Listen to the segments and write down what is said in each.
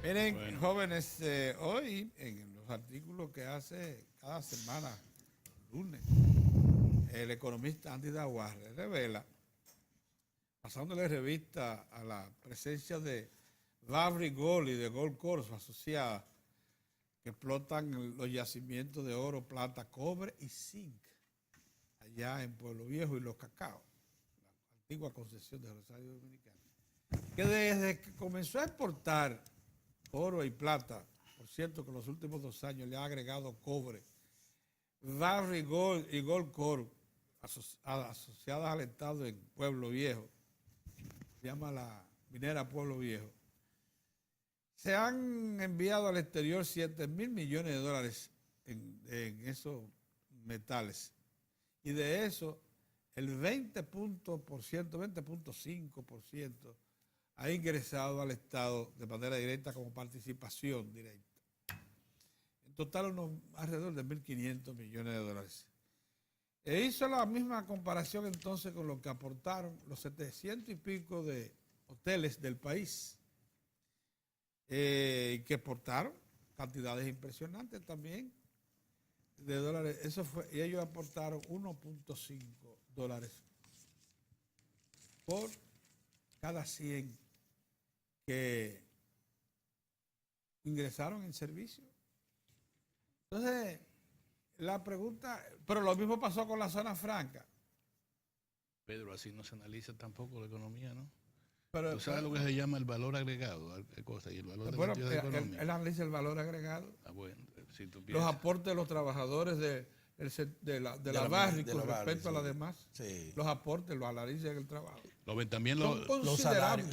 Miren, Bueno. jóvenes, hoy en los artículos que hace cada semana, lunes, el economista Andy Daguarre revela, pasándole revista a la presencia de Barrick Gold y de Gold Corp asociadas, que explotan los yacimientos de oro, plata, cobre y zinc, allá en Pueblo Viejo y Los Cacaos, la antigua concesión de Rosario Dominicana, que desde que comenzó a exportar oro y plata, por cierto que en los últimos 2 años le ha agregado cobre, Barrick Gold y Gold Corp, asociadas al Estado en Pueblo Viejo, se llama la minera Pueblo Viejo, se han enviado al exterior 7.000 millones de dólares en esos metales. Y de eso, el 20.5% ha ingresado al Estado de manera directa como participación directa. En total, alrededor de 1.500 millones de dólares. E hizo la misma comparación entonces con lo que aportaron los 700 y pico de hoteles del país, que exportaron cantidades impresionantes también de dólares. Eso fue, y ellos aportaron 1.5 dólares por cada 100 que ingresaron en servicio. Entonces, la pregunta, pero lo mismo pasó con la zona franca. Pedro, así no se analiza tampoco la economía, ¿no? Pero, ¿Tú sabes lo que se llama el valor agregado? Y el valor de la actividad económica. él analiza el valor agregado, Bueno, si tú los piensas. aportes de los trabajadores de la Barrick con respecto a las demás, sí. los aportes, los analiza en el trabajo. También Son los considerables.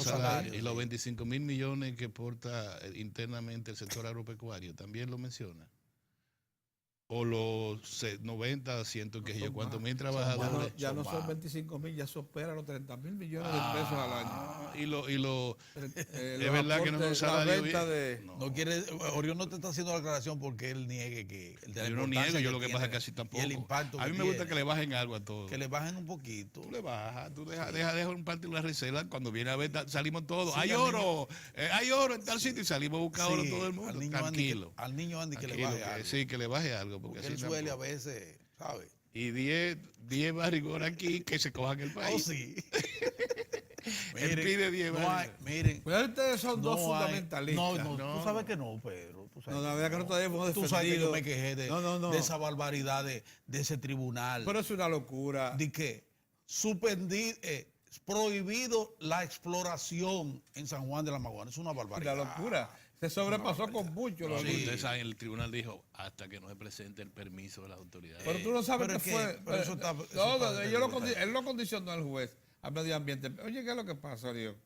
salarios. Y los 25.000 millones que aporta internamente el sector agropecuario, también lo menciona. O los 90, 100, que yo, cuántos mil trabajadores. Ya no son 25.000, ya supera los 30.000 millones de pesos al año. Es verdad que no es un salario bien. No quiere, Orión no te está haciendo la aclaración porque él niegue que yo no niego, yo lo que pasa es que así tampoco. Y el impacto a mí me gusta que le bajen algo a todo. Que le bajen un poquito. Tú le bajas, tú deja un parte de la reserva. Cuando viene a ver, salimos todos. Sí, hay oro en tal sitio y salimos a buscar oro todo el mundo. Tranquilo. Al niño Andy que le baje algo. Sí, que le baje algo. Porque él suele a veces, ¿sabes? Y 10 barrigones aquí que se cojan el país. Oh, sí. Él pide 10 barrigones. Miren. Pero ustedes son dos fundamentalistas. No, tú sabes que no, Pedro. Tú sabes la verdad que no todavía hemos defendido. Tú sabes que yo me quejé de esa barbaridad de ese tribunal. Pero es una locura. De que prohibido la exploración en San Juan de la Maguana. Es una barbaridad. Una locura. Se sobrepasó con mucho. Ustedes saben, el tribunal dijo hasta que no se presente el permiso de las autoridades. Pero tú no sabes qué fue. Pero eso está, él lo condicionó al juez, al medio ambiente. Oye, ¿qué es lo que pasa, Orión?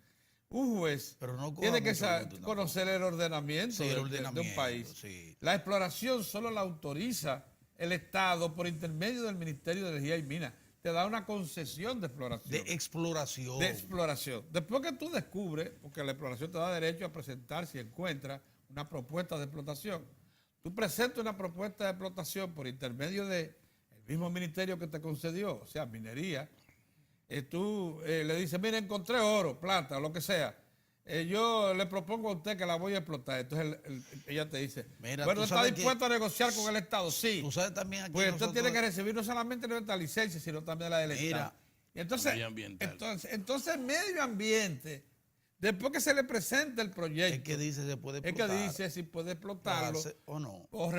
Un juez tiene que conocer el ordenamiento, de un país. Sí. La exploración solo la autoriza el Estado por intermedio del Ministerio de Energía y Minas. Te da una concesión de exploración. De exploración. Después que tú descubres, porque la exploración te da derecho a presentar, si encuentras una propuesta de explotación, tú presentas una propuesta de explotación por intermedio del mismo ministerio que te concedió, o sea, minería. Tú le dices, mira, encontré oro, plata, lo que sea. Yo le propongo a usted que la voy a explotar. Entonces ella te dice, mira, bueno, ¿está dispuesto a negociar con el Estado? Sí. Tú sabes también aquí pues usted tiene que recibir no solamente nuestra licencia, sino también la del Estado. Entonces, medio ambiente, después que se le presenta el proyecto, es que dice se puede explotar. Es que dice si puede explotarlo o no. Por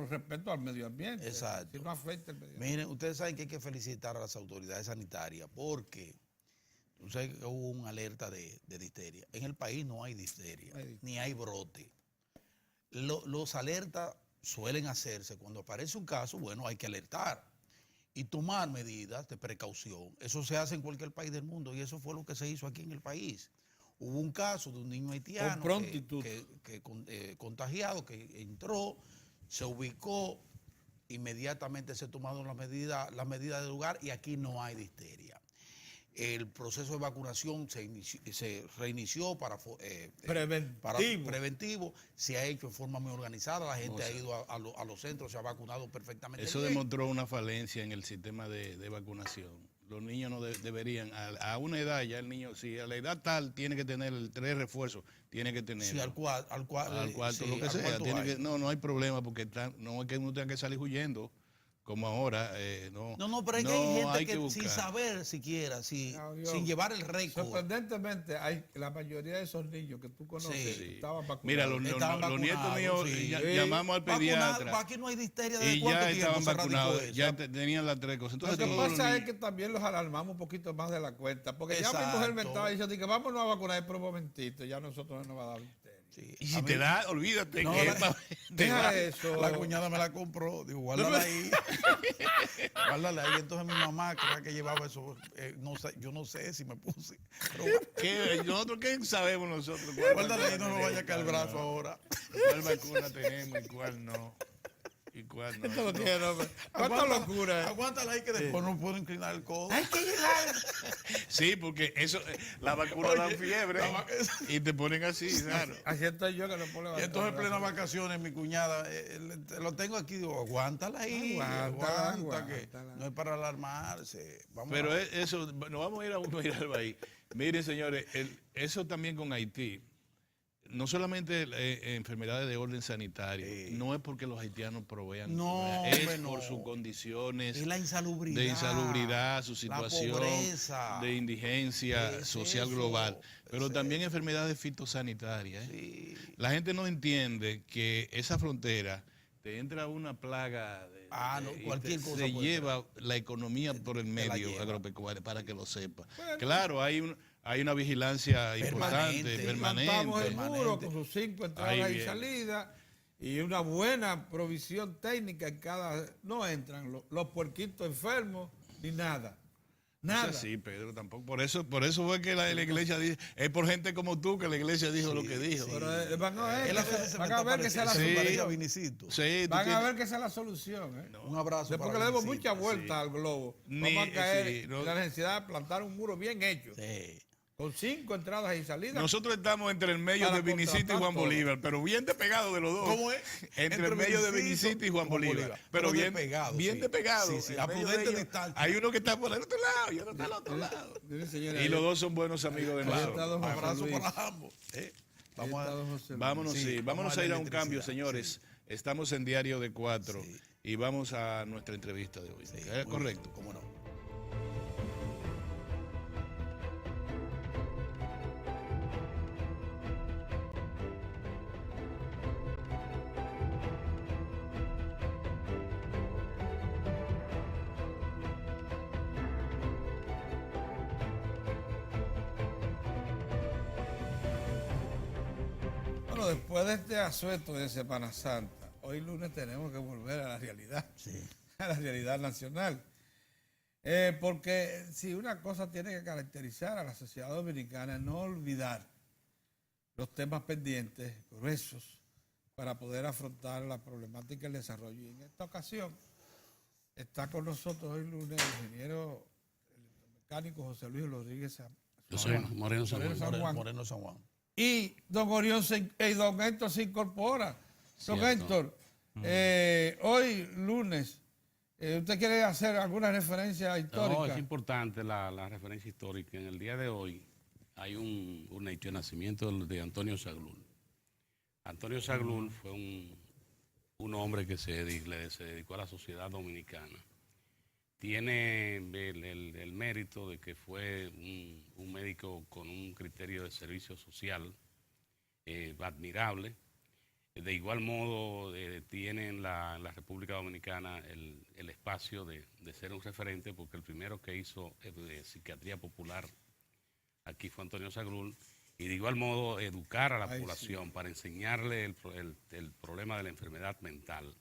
respeto al medio ambiente. Exacto. Si no afecta el medio ambiente. Miren, ustedes saben que hay que felicitar a las autoridades sanitarias porque tú sabes que hubo una alerta de difteria. En el país no hay difteria, ni hay brote. Los alertas suelen hacerse cuando aparece un caso, bueno, hay que alertar y tomar medidas de precaución. Eso se hace en cualquier país del mundo y eso fue lo que se hizo aquí en el país. Hubo un caso de un niño haitiano contagiado que entró, se ubicó, inmediatamente se tomaron las medidas del lugar y aquí no hay difteria. El proceso de vacunación se reinició para preventivo, se ha hecho en forma muy organizada, la gente ha ido a los centros, se ha vacunado perfectamente. Eso demostró una falencia en el sistema de vacunación. los niños no deberían, a una edad ya el niño, si a la edad tal tiene que tener 3 refuerzos, tiene que tener. Sí, al cuarto, Sí, lo que sea. No hay problema porque no es que uno tenga que salir huyendo como ahora. No, pero es que hay gente que sin saber siquiera, sin llevar el récord. Sorprendentemente, la mayoría de esos niños que tú conoces estaban vacunados. Mira, los nietos míos llamamos al pediatra. Aquí no hay difteria de y ya estaban vacunados, ya tenían las 3 cosas. Entonces, lo que pasa es que también los alarmamos un poquito más de la cuenta, porque ya mi mujer me estaba diciendo que vámonos a vacunar, pero un momentito, ya nosotros no va a dar difteria. Sí. Y si te da, olvídate. No, deja eso. La cuñada me la compró. Digo, guárdala ahí. Guárdala ahí. Entonces mi mamá, que era que llevaba eso, yo no sé si me puse. ¿Nosotros qué sabemos nosotros? Guárdala ahí, no me vaya a caer el brazo ahora. ¿Cuál vacuna tenemos y cuál no? ¿Y cuál no? ¿Cuánta locura? Aguántala ahí que después no puedo inclinar el codo. Hay que llegar. Sí, porque eso, la vacuna da fiebre y te ponen así, claro. Así estoy yo que no puedo. Y entonces en plenas vacaciones, mi cuñada, lo tengo aquí, digo, aguántala ahí. Aguanta, que no es para alarmarse. Pero eso, nos vamos a ir a un país al país. Miren, señores, eso también con Haití. No solamente enfermedades de orden sanitario, no es porque los haitianos provean, es por sus condiciones la insalubridad, de insalubridad, su situación de indigencia social global, pero también enfermedades fitosanitarias. Sí. La gente no entiende que esa frontera te entra una plaga cualquier cosa se lleva la economía por el medio agropecuario, para que lo sepa. Bueno, claro, hay una vigilancia importante, permanente. Montamos el muro con sus 5 entradas y salidas y una buena provisión técnica en cada. No entran los puerquitos enfermos ni nada. Nada. Sí, Pedro, tampoco. Por eso fue que la iglesia dice, es por gente como tú que la iglesia dijo lo que dijo. Pero van a ver que sea la solución. Van a ver que esa es la solución. Un abrazo. Después que le demos mucha vuelta al globo, vamos a caer en la necesidad de plantar un muro bien hecho. Con 5 entradas y salidas. Nosotros estamos entre el medio de Vinicito y Juan Bolívar, pero bien despegados de los dos. ¿Cómo es? Entre el medio de Vinicito y Juan Bolívar. Pero bien despegados. Bien despegados. A prudente distancia. Hay uno que está por el otro lado y otro está al otro lado. Y los dos son buenos amigos de nosotros. Un abrazo para ambos. Vámonos a ir a un cambio, señores. Estamos en Diario de 4 y vamos a nuestra entrevista de hoy. ¿Es correcto? ¿Cómo no? Bueno, después de este asueto de Semana Santa, hoy lunes tenemos que volver a la realidad, a la realidad nacional. Porque si una cosa tiene que caracterizar a la sociedad dominicana es no olvidar los temas pendientes, gruesos, para poder afrontar la problemática del desarrollo. Y en esta ocasión está con nosotros hoy lunes el ingeniero mecánico José Luis Rodríguez Moreno San Juan. Y don Héctor se incorpora. Don Héctor, hoy lunes, ¿usted quiere hacer alguna referencia histórica? No, es importante la referencia histórica. En el día de hoy hay un hecho de nacimiento de Antonio Saglul. Antonio Saglul fue un hombre que se dedicó a la sociedad dominicana. Tiene el mérito de que fue un médico con un criterio de servicio social admirable. De igual modo, tiene en la República Dominicana el espacio de ser un referente, porque el primero que hizo psiquiatría popular aquí fue Antonio Saglul, y de igual modo educar a la población para enseñarle el problema de la enfermedad mental.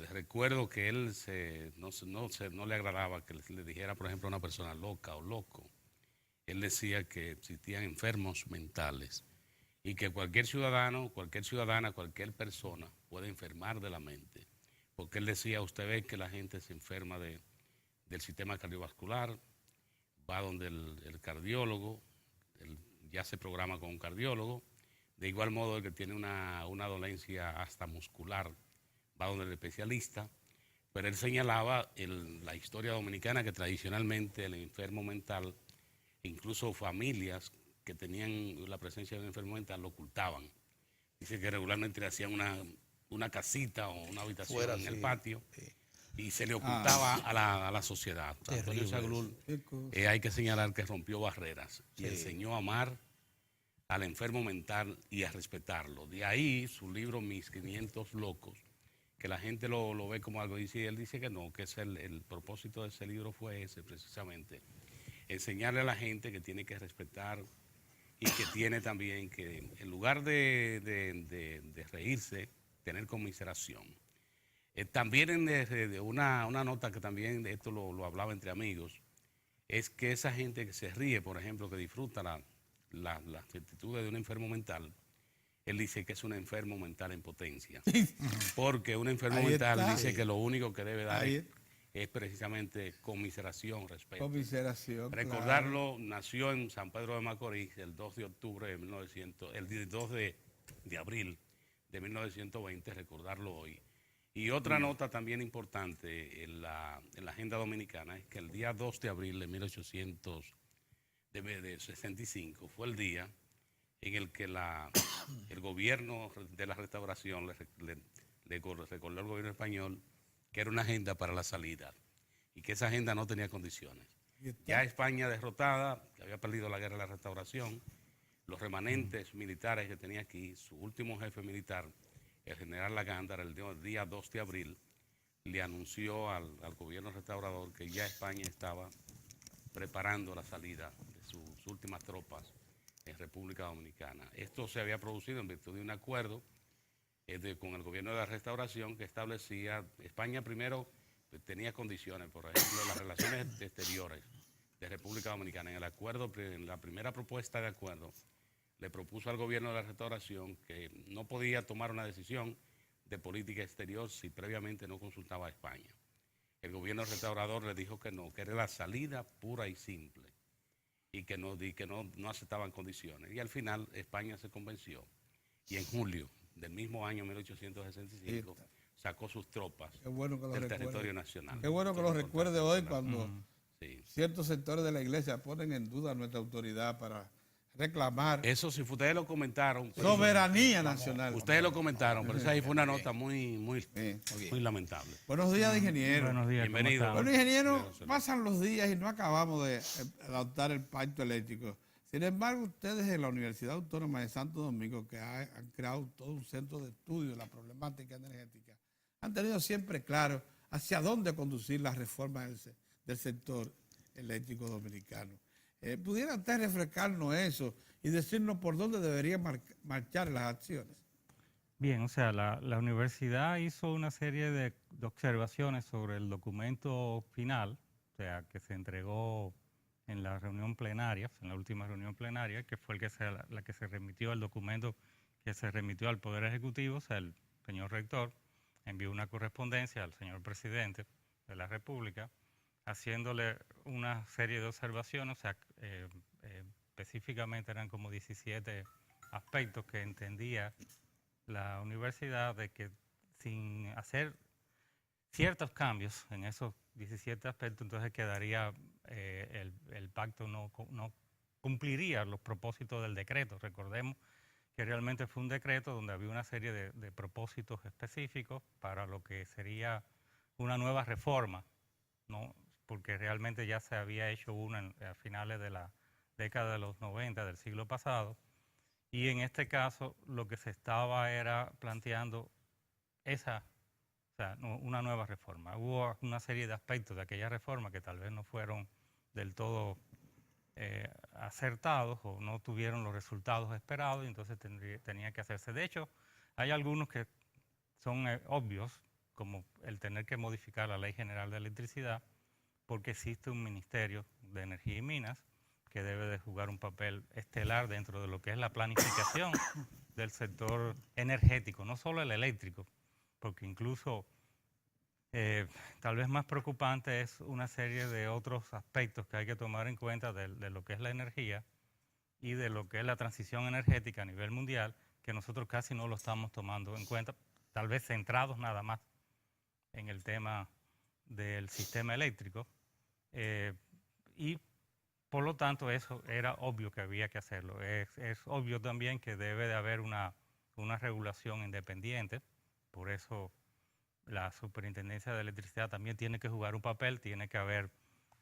Recuerdo que él no le agradaba que le dijera, por ejemplo, a una persona loca o loco. Él decía que existían enfermos mentales y que cualquier ciudadano, cualquier ciudadana, cualquier persona puede enfermar de la mente. Porque él decía, usted ve que la gente se enferma del sistema cardiovascular, va donde el cardiólogo, ya se programa con un cardiólogo. De igual modo, el que tiene una dolencia hasta muscular, va donde el especialista, Pero él señalaba la historia dominicana, que tradicionalmente el enfermo mental, incluso familias que tenían la presencia de un enfermo mental, lo ocultaban. Dice que regularmente le hacían una casita o una habitación Fuera, en el sí, patio sí. y se le ocultaba a la sociedad. Terrible Antonio Saglul, eso. hay que señalar que rompió barreras y Sí. enseñó a amar al enfermo mental y a respetarlo. De ahí su libro Mis 500 locos, que la gente lo ve como algo, y él dice que no, que es el propósito de ese libro fue ese precisamente, enseñarle a la gente que tiene que respetar y que tiene también que, en lugar de reírse, tener conmiseración. También de una nota que también de esto lo hablaba entre amigos, es que esa gente que se ríe, por ejemplo, que disfruta las actitudes de un enfermo mental, él dice que es un enfermo mental en potencia. Porque un enfermo Ahí mental está. dice que lo único que debe dar Ahí es precisamente conmiseración, respeto. Conmiseración. Recordarlo, claro. nació en San Pedro de Macorís el 2 de octubre de 1900, el 2 de abril de 1920, recordarlo hoy. Y otra nota también importante en la agenda dominicana es que el día 2 de abril de 1865 fue el día en el que el gobierno de la restauración le recordó al gobierno español que era una agenda para la salida y que esa agenda no tenía condiciones. Ya España derrotada, que había perdido la guerra de la restauración, los remanentes militares que tenía aquí, su último jefe militar, el general Lagándara, el día 2 de abril, le anunció al gobierno restaurador que ya España estaba preparando la salida de sus últimas tropas en República Dominicana. Esto se había producido en virtud de un acuerdo con el gobierno de la restauración que establecía, España primero tenía condiciones, por ejemplo, las relaciones exteriores de República Dominicana. En el acuerdo, en la primera propuesta de acuerdo, le propuso al gobierno de la restauración que no podía tomar una decisión de política exterior si previamente no consultaba a España. El gobierno restaurador le dijo que no, que era la salida pura y simple y que no aceptaban condiciones. Y al final España se convenció y en julio del mismo año 1865 sacó sus tropas del territorio nacional. Qué bueno que lo recuerde hoy cuando sí, ciertos sectores de la iglesia ponen en duda nuestra autoridad para reclamar eso sí, ustedes lo comentaron. soberanía nacional. Ustedes lo comentaron, pero esa ahí fue una nota muy lamentable. Buenos días, ingeniero. Buenos días, ¿cómo Bienvenido. están? Bueno, ingeniero, pasan los días y no acabamos de adoptar el pacto eléctrico. Sin embargo, ustedes en la Universidad Autónoma de Santo Domingo, que han creado todo un centro de estudio de la problemática energética, han tenido siempre claro hacia dónde conducir las reformas del sector eléctrico dominicano. ¿Pudiera usted refrescarnos eso y decirnos por dónde deberían marchar las acciones? Bien, o sea, la universidad hizo una serie de observaciones sobre el documento final, o sea, que se entregó en la reunión plenaria, en la última reunión plenaria, que fue la que se remitió al documento que se remitió al Poder Ejecutivo. O sea, el señor rector envió una correspondencia al señor presidente de la República haciéndole una serie de observaciones, o sea, específicamente eran como 17 aspectos que entendía la universidad de que sin hacer ciertos cambios en esos 17 aspectos, entonces quedaría, el pacto no cumpliría los propósitos del decreto. Recordemos que realmente fue un decreto donde había una serie de propósitos específicos para lo que sería una nueva reforma, ¿no? Porque realmente ya se había hecho una a finales de la década de los 90 del siglo pasado, y en este caso lo que se estaba era planteando una nueva reforma. Hubo una serie de aspectos de aquella reforma que tal vez no fueron del todo acertados o no tuvieron los resultados esperados, y entonces tenía que hacerse. De hecho, hay algunos que son obvios, como el tener que modificar la Ley General de Electricidad, porque existe un Ministerio de Energía y Minas que debe de jugar un papel estelar dentro de lo que es la planificación del sector energético, no solo el eléctrico, porque incluso tal vez más preocupante es una serie de otros aspectos que hay que tomar en cuenta de lo que es la energía y de lo que es la transición energética a nivel mundial, que nosotros casi no lo estamos tomando en cuenta, tal vez centrados nada más en el tema del sistema eléctrico, y por lo tanto eso era obvio que había que hacerlo. Es obvio también que debe de haber una regulación independiente, por eso la Superintendencia de Electricidad también tiene que jugar un papel, tiene que haber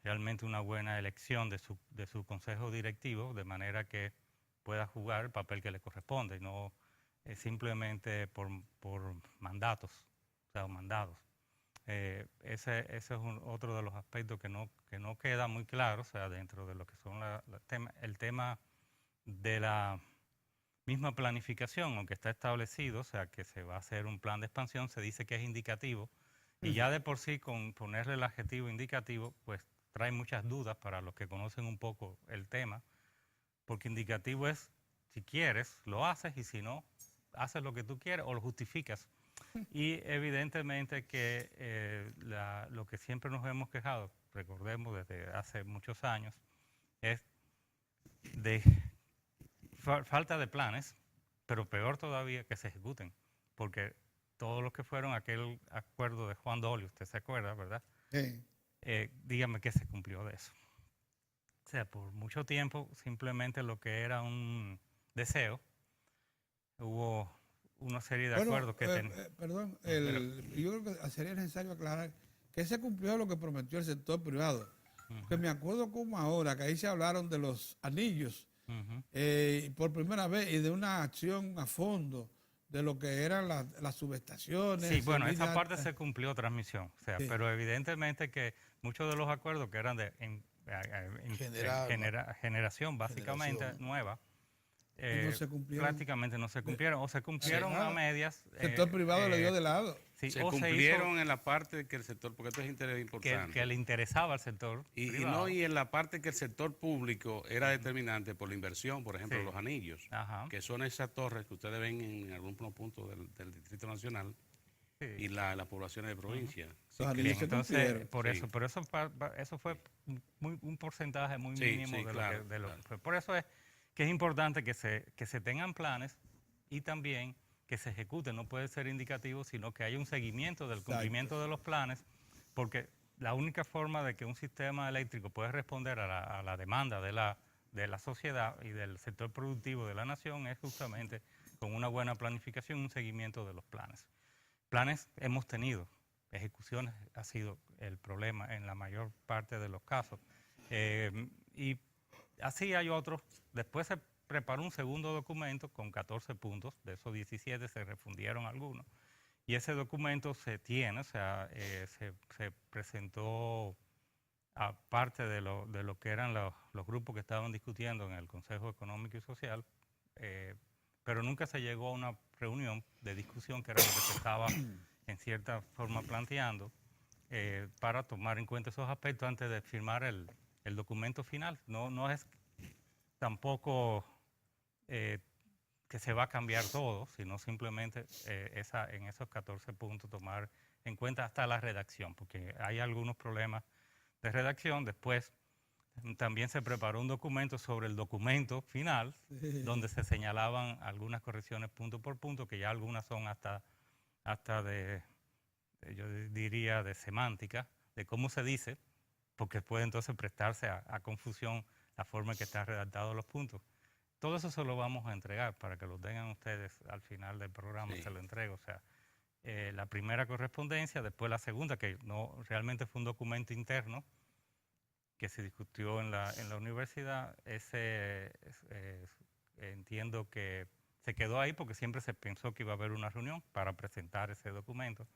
realmente una buena elección de su consejo directivo, de manera que pueda jugar el papel que le corresponde, y no simplemente por mandatos, o sea, mandados. Ese es otro de los aspectos que no queda muy claro, o sea, dentro de lo que son el tema de la misma planificación, aunque está establecido, o sea, que se va a hacer un plan de expansión, se dice que es indicativo, y ya de por sí con ponerle el adjetivo indicativo, pues trae muchas dudas para los que conocen un poco el tema, porque indicativo es, si quieres, lo haces, y si no, haces lo que tú quieres o lo justificas. Y evidentemente que lo que siempre nos hemos quejado, recordemos desde hace muchos años, es de falta de planes, pero peor todavía que se ejecuten, porque todos los que fueron a aquel acuerdo de Juan Dolio, usted se acuerda, ¿verdad? Sí. Dígame qué se cumplió de eso. O sea, por mucho tiempo simplemente lo que era un deseo, hubo una serie de acuerdos que perdón, yo creo que sería necesario aclarar que se cumplió lo que prometió el sector privado. Que me acuerdo como ahora, que ahí se hablaron de los anillos por primera vez, y de una acción a fondo de lo que eran las subestaciones. Sí, bueno, esa parte se cumplió, transmisión, o sea, Sí. pero evidentemente que muchos de los acuerdos que eran de generación básicamente nueva, no se cumplieron. prácticamente no se cumplieron, o se cumplieron a medias. El sector privado le dio de lado. Sí, se o cumplieron en la parte que el sector, porque esto es importante. que le interesaba al sector privado. Y en la parte que el sector público era determinante por la inversión, por ejemplo, los anillos, que son esas torres que ustedes ven en algunos puntos del Distrito Nacional y las poblaciones de provincia. Entonces, por eso fue un porcentaje muy mínimo de lo que fue. Por eso es que es importante que se tengan planes y también que se ejecuten. No puede ser indicativo, sino que haya un seguimiento del cumplimiento de los planes, porque la única forma de que un sistema eléctrico pueda responder a la demanda de la sociedad y del sector productivo de la nación es justamente con una buena planificación y un seguimiento de los planes. Planes hemos tenido, ejecuciones ha sido el problema en la mayor parte de los casos. Y así hay otros. Después se preparó un segundo documento con 14 puntos, de esos 17 se refundieron algunos, y ese documento se tiene, o sea, se presentó aparte de lo que eran los grupos que estaban discutiendo en el Consejo Económico y Social, pero nunca se llegó a una reunión de discusión, que era lo que se estaba en cierta forma planteando, para tomar en cuenta esos aspectos antes de firmar el documento final. No es tampoco que se va a cambiar todo, sino simplemente en esos 14 puntos tomar en cuenta hasta la redacción, porque hay algunos problemas de redacción. Después también se preparó un documento sobre el documento final, donde se señalaban algunas correcciones punto por punto, que ya algunas son hasta yo diría, de semántica, de cómo se dice, porque puede entonces prestarse a confusión la forma en que están redactados los puntos. Todo eso se lo vamos a entregar para que lo tengan ustedes al final del programa, se lo entrego. O sea, la primera correspondencia, después la segunda, que no realmente fue un documento interno que se discutió en la universidad. Entiendo que se quedó ahí porque siempre se pensó que iba a haber una reunión para presentar ese documento,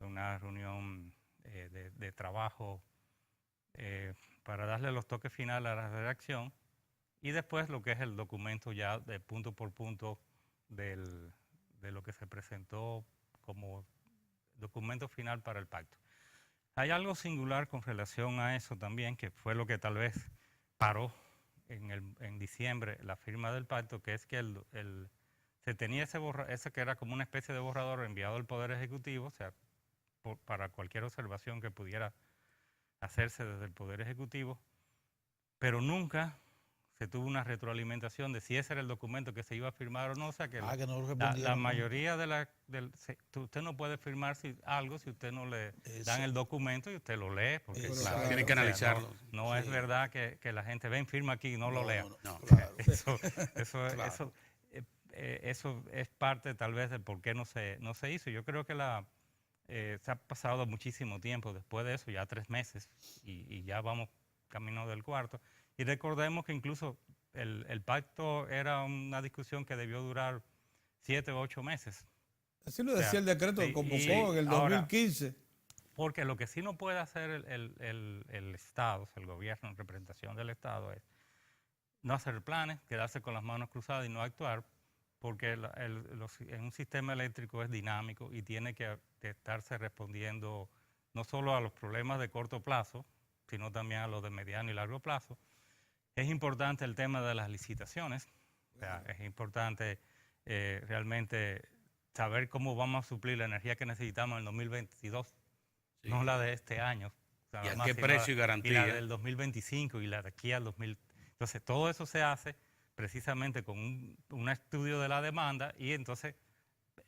una reunión de trabajo para darle los toques finales a la redacción, y después lo que es el documento ya de punto por punto de lo que se presentó como documento final para el pacto. Hay algo singular con relación a eso también, que fue lo que tal vez paró en diciembre la firma del pacto, que es que se tenía ese que era como una especie de borrador enviado al Poder Ejecutivo, o sea, para cualquier observación que pudiera hacerse desde el Poder Ejecutivo, pero nunca se tuvo una retroalimentación de si ese era el documento que se iba a firmar o no. O sea que que no lo la respondieron. mayoría usted no puede firmar algo si usted no le dan el documento y usted lo lee. Porque Exacto. Claro, tiene que analizarlo. No es verdad que la gente ven, firma aquí y no lo lea. No, No. claro. Eso es parte tal vez de por qué no se hizo. Yo creo que se ha pasado muchísimo tiempo después de eso, ya 3 meses, y ya vamos camino del cuarto. Y recordemos que incluso el pacto era una discusión que debió durar 7 o 8 meses. Así lo decía el decreto que convocó en el ahora, 2015. Porque lo que sí no puede hacer el Estado, o sea, el gobierno en representación del Estado, es no hacer planes, quedarse con las manos cruzadas y no actuar, porque en un sistema eléctrico es dinámico y tiene que estarse respondiendo no solo a los problemas de corto plazo, sino también a los de mediano y largo plazo. Es importante el tema de las licitaciones, o sea, es importante realmente saber cómo vamos a suplir la energía que necesitamos en el 2022, no la de este año. O sea, ¿Y a además, qué sino precio y garantía? Y la del 2025 y la de aquí al 2000. Entonces, todo eso se hace precisamente con un estudio de la demanda y entonces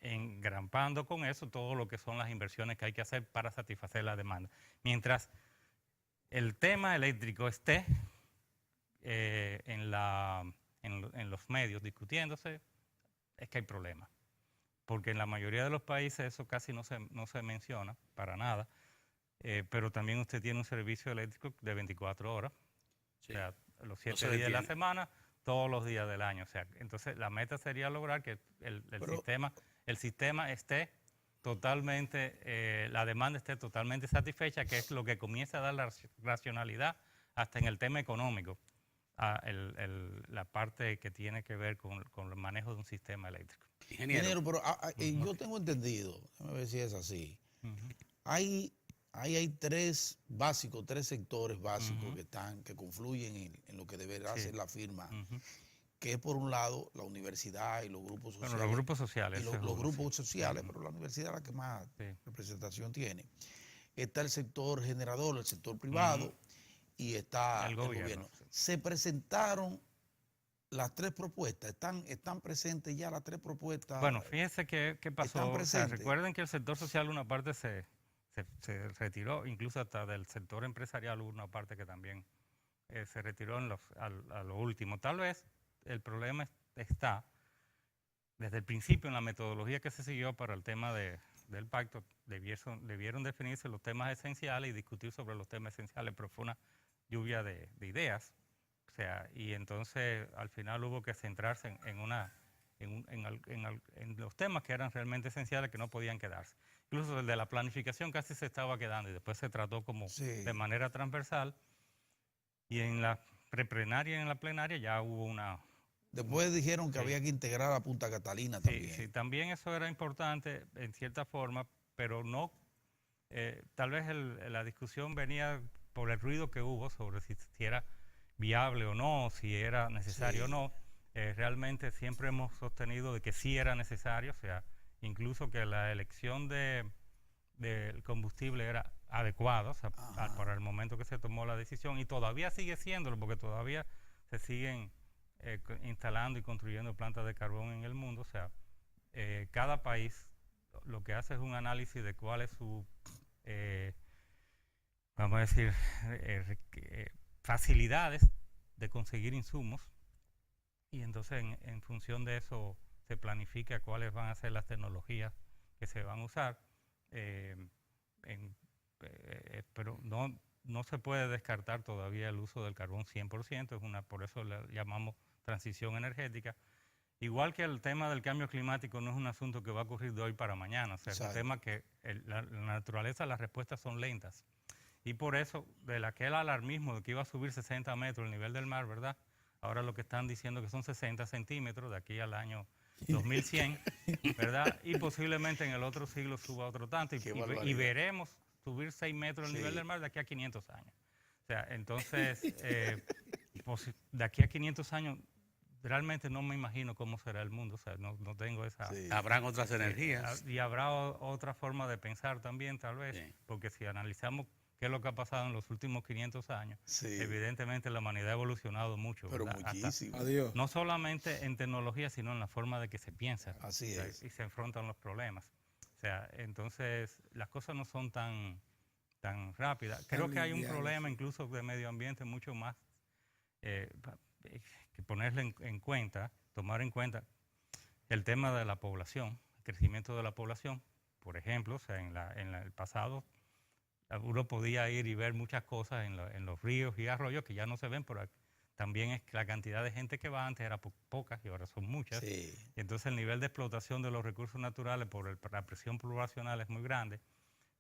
engrampando con eso todo lo que son las inversiones que hay que hacer para satisfacer la demanda. Mientras el tema eléctrico esté en los medios discutiéndose, es que hay problemas. Porque en la mayoría de los países eso casi no se menciona para nada, pero también usted tiene un servicio eléctrico de 24 horas, Sí. o sea, los 7 se días de la detiene. semana, todos los días del año. O sea, entonces la meta sería lograr que el sistema esté totalmente, la demanda esté totalmente satisfecha, que es lo que comienza a dar la racionalidad hasta en el tema económico, la parte que tiene que ver con el manejo de un sistema eléctrico. Ingeniero. Pero yo tengo entendido, déjame ver si es así. Hay tres sectores básicos que confluyen en lo que deberá ser la firma, que es por un lado la universidad y los grupos sociales. Bueno, los grupos sociales. Y los grupos sociales, pero la universidad es la que más representación tiene. Está el sector generador, el sector privado, y está el gobierno. Sí. Se presentaron las 3 propuestas, están presentes ya las 3 propuestas. Bueno, fíjense qué pasó. Están O sea, presentes. recuerden que el sector social una parte se retiró, incluso hasta del sector empresarial hubo una parte que también se retiró a lo último. Tal vez el problema está desde el principio en la metodología que se siguió para el tema del pacto. Debieron definirse los temas esenciales y discutir sobre los temas esenciales, pero fue una lluvia de ideas. O sea, y entonces al final hubo que centrarse en los temas que eran realmente esenciales, que no podían quedarse. Incluso el de la planificación casi se estaba quedando y después se trató como de manera transversal. Y en la preplenaria y en la plenaria ya hubo una... Después dijeron que había que integrar a Punta Catalina también. Sí, también eso era importante en cierta forma, pero no... tal vez la discusión venía por el ruido que hubo sobre si era viable o no, si era necesario o no. Realmente siempre hemos sostenido de que sí era necesario, o sea, incluso que la elección del combustible era adecuada, o sea, para el momento que se tomó la decisión, y todavía sigue siéndolo, porque todavía se siguen instalando y construyendo plantas de carbón en el mundo. O sea, cada país lo que hace es un análisis de cuál es su, vamos a decir, facilidades de conseguir insumos, y entonces en función de eso se planifica cuáles van a ser las tecnologías que se van a usar, pero no se puede descartar todavía el uso del carbón 100%, por eso le llamamos transición energética. Igual que el tema del cambio climático no es un asunto que va a ocurrir de hoy para mañana, o sea, es un tema que la naturaleza, las respuestas son lentas. Y por eso, de aquel alarmismo de que iba a subir 60 metros el nivel del mar, ¿verdad? Ahora lo que están diciendo que son 60 centímetros de aquí al año 2100, ¿verdad? Y posiblemente en el otro siglo suba otro tanto. Y veremos subir 6 metros el nivel del mar de aquí a 500 años. O sea, entonces, de aquí a 500 años, realmente no me imagino cómo será el mundo. O sea, no tengo esa... Habrán otras energías. Y habrá otra forma de pensar también, tal vez. Porque si analizamos qué es lo que ha pasado en los últimos 500 años, Sí. evidentemente la humanidad ha evolucionado mucho. Pero ¿verdad? muchísimo. Adiós. No solamente en tecnología, sino en la forma de que se piensa. Así O sea, es. y se enfrentan los problemas. O sea, entonces las cosas no son tan rápidas. Creo que hay un lineales, problema sí. incluso de medio ambiente mucho más que ponerle en cuenta, tomar en cuenta el tema de la población, el crecimiento de la población. Por ejemplo, o sea, en el pasado uno podía ir y ver muchas cosas en los ríos y arroyos que ya no se ven, pero también es que la cantidad de gente que va antes era pocas y ahora son muchas. Sí. Y entonces el nivel de explotación de los recursos naturales por la presión poblacional es muy grande.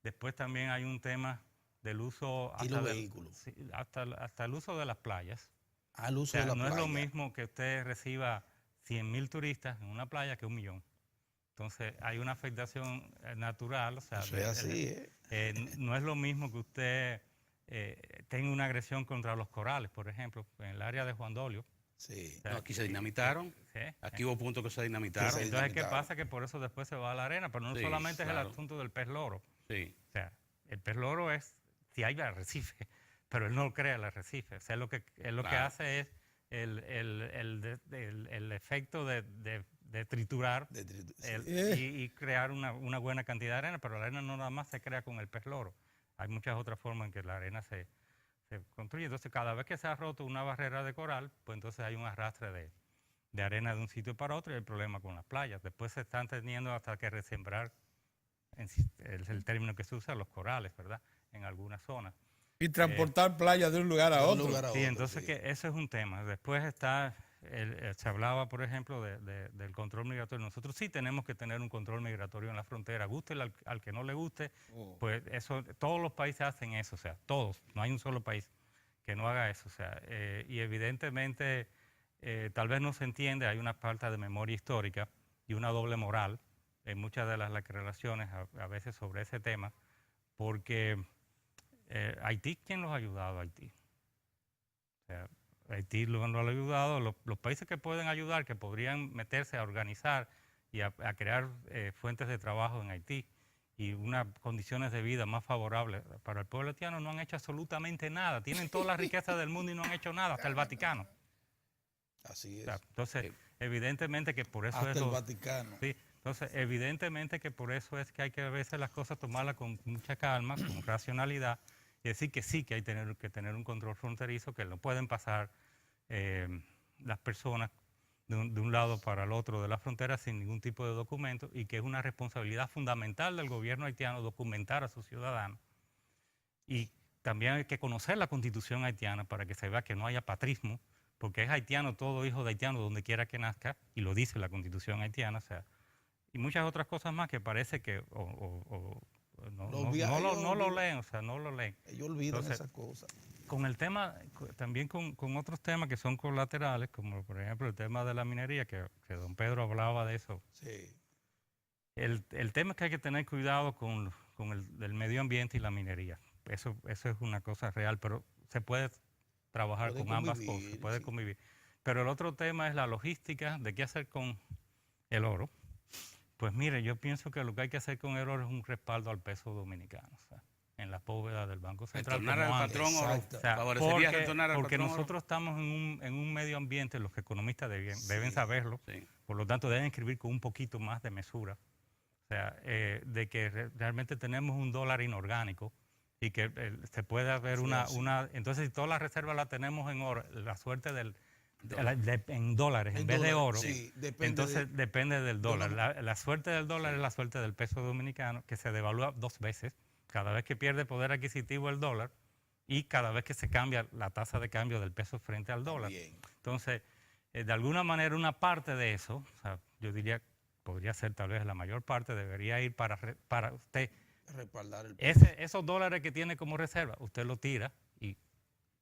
Después también hay un tema del uso Y los vehículos. sí, hasta el uso de las playas. Al O uso sea, de la no playa. es lo mismo que usted reciba 100.000 turistas en una playa que 1.000.000. Entonces hay una afectación natural. O sea, Eso es así, no es lo mismo que usted tenga una agresión contra los corales, por ejemplo, en el área de Juan Dolio. Sí. O sea, No, aquí se dinamitaron. sí, Aquí hubo puntos que se dinamitaron. se entonces, ¿qué dinamitaron. pasa? Que por eso después se va a la arena, pero no Sí, solamente es claro. el asunto del pez loro. Sí. O sea, el pez loro es, si hay arrecife, pero él no crea el arrecife. O sea, lo que Claro. hace es el efecto de triturar y crear una buena cantidad de arena, pero la arena no nada más se crea con el pez loro. Hay muchas otras formas en que la arena se construye. Entonces, cada vez que se ha roto una barrera de coral, pues entonces hay un arrastre de arena de un sitio para otro y hay problema con las playas. Después se están teniendo hasta que resembrar, es el término que se usa, los corales, ¿verdad? En algunas zonas. Y transportar playas de un lugar a De un otro. lugar a Sí, otro, entonces sí. que eso es un tema. Después está, se hablaba, por ejemplo, del control migratorio. Nosotros sí tenemos que tener un control migratorio en la frontera. Guste al que no le guste, pues eso, todos los países hacen eso, o sea, todos. No hay un solo país que no haga eso, o sea, y evidentemente tal vez no se entiende, hay una falta de memoria histórica y una doble moral en muchas de las relaciones a veces sobre ese tema, porque Haití, ¿quién los ha ayudado a Haití? O sea, Haití lo ha ayudado, los países que pueden ayudar, que podrían meterse a organizar y a crear fuentes de trabajo en Haití y unas condiciones de vida más favorables para el pueblo haitiano, no han hecho absolutamente nada. Tienen toda la riqueza del mundo y no han hecho nada, hasta el Vaticano. Así es. O sea, entonces, evidentemente que por eso Hasta es el lo- Vaticano. Sí, entonces, evidentemente que por eso es que hay que a veces las cosas tomarlas con mucha calma, con racionalidad, y decir que sí, que hay que tener un control fronterizo, que no pueden pasar las personas de un lado para el otro de la frontera sin ningún tipo de documento, y que es una responsabilidad fundamental del gobierno haitiano documentar a sus ciudadanos. Y también hay que conocer la constitución haitiana para que se vea que no haya patrismo, porque es haitiano todo hijo de haitiano donde quiera que nazca, y lo dice la constitución haitiana, o sea, y muchas otras cosas más que parece que no lo leen, o sea, no lo leen. Ellos olvidan Entonces, esas cosas. con el tema, también con otros temas que son colaterales, como por ejemplo el tema de la minería, que don Pedro hablaba de eso. Sí. El tema es que hay que tener cuidado con el medio ambiente y la minería. Eso es una cosa real, pero se puede trabajar Puede con ambas convivir, cosas, se puede sí. convivir. Pero el otro tema es la logística de qué hacer con el oro. Pues mire, yo pienso que lo que hay que hacer con el oro es un respaldo al peso dominicano, o sea, en la bóveda del Banco Central. Retornar como al antes. patrón oro. Exacto. O sea, Favorecería retornar al porque patrón oro. nosotros estamos en un medio ambiente, los economistas deben saberlo, Sí. por lo tanto deben escribir con un poquito más de mesura. O sea, de que realmente tenemos un dólar inorgánico y que se puede haber entonces si todas las reservas las tenemos en oro, la suerte en dólares en vez de oro, sí, depende entonces depende del dólar. La suerte del dólar es la suerte del peso dominicano, que se devalúa 2 veces, cada vez que pierde poder adquisitivo el dólar y cada vez que se cambia la tasa de cambio del peso frente al dólar. Bien. Entonces, de alguna manera una parte de eso, o sea, yo diría, podría ser tal vez la mayor parte, debería ir para usted. Respaldar el Esos dólares que tiene como reserva, usted lo tira y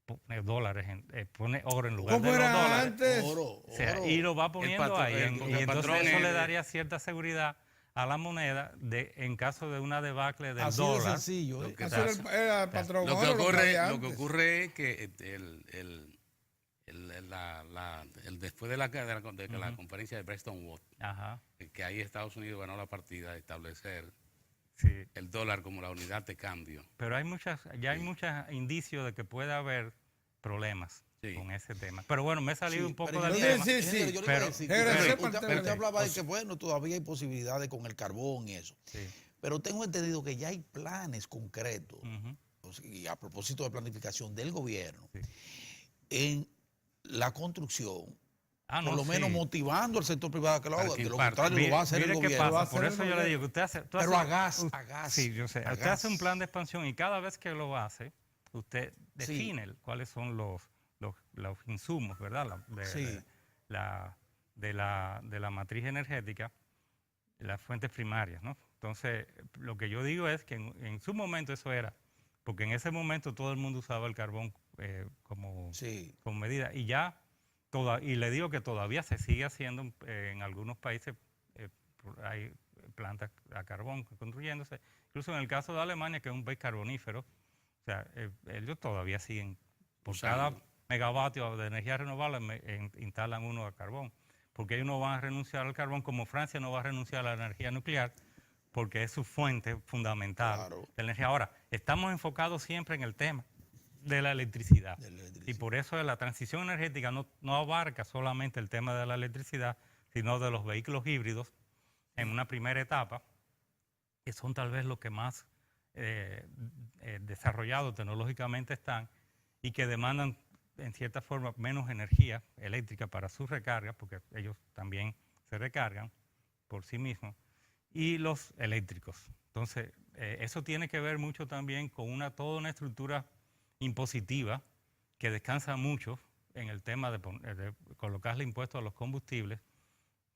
pone dólares, pone oro en lugar de ¿Cómo los era dólares. antes? oro. O sea, y lo va poniendo patrón, ahí. porque Y el entonces patrón eso es- le daría cierta seguridad a la moneda en caso de una debacle del Así de dólar. sencillo. Lo que Eso era el patrón Lo que oro, ocurre, había lo que antes. ocurre es que después de la conferencia de Bretton Woods, Ajá. que ahí Estados Unidos ganó la partida de establecer Sí. el dólar como la unidad de cambio. Pero hay hay muchos indicios de que puede haber problemas Sí. con ese tema. Pero bueno, me he salido un poco pero del ingeniero, tema. Sí, sí, ingeniero, yo le iba a pero- decir pero- usted hablaba de que, bueno, todavía hay posibilidades con el carbón y eso. Sí. Pero tengo entendido que ya hay planes concretos, Ujú. y a propósito de planificación del gobierno, Sí. en la construcción, Ah, por lo menos sí. motivando al sector privado a que lo Para haga, que de lo imparta. contrario lo va a hacer el Mire qué gobierno. Lo va a pasa. Por hacer el eso yo le gobierno. digo que usted hace... tú Pero hace- a gas, u- a gas. Sí, yo sé. a Usted hace un gas. plan de expansión y cada vez que lo hace, usted define cuáles son los insumos, ¿verdad? Sí. De la matriz energética, las fuentes primarias, ¿no? Entonces, lo que yo digo es que en su momento eso era, porque en ese momento todo el mundo usaba el carbón como Sí. medida, y ya, y le digo que todavía se sigue haciendo en algunos países, hay plantas a carbón construyéndose, incluso en el caso de Alemania, que es un país carbonífero, o sea, ellos todavía siguen, por cada Usando. megavatio de energía renovable instalan uno a carbón, porque ellos no van a renunciar al carbón, como Francia no va a renunciar a la energía nuclear, porque es su fuente fundamental Claro. de energía. Ahora, estamos enfocados siempre en el tema de la electricidad. De la electricidad. Y por eso la transición energética no abarca solamente el tema de la electricidad, sino de los vehículos híbridos en una primera etapa, que son tal vez los que más desarrollados tecnológicamente están y que demandan en cierta forma menos energía eléctrica para su recarga, porque ellos también se recargan por sí mismos, y los eléctricos. Entonces, eso tiene que ver mucho también con toda una estructura impositiva que descansa mucho en el tema de colocarle impuestos a los combustibles,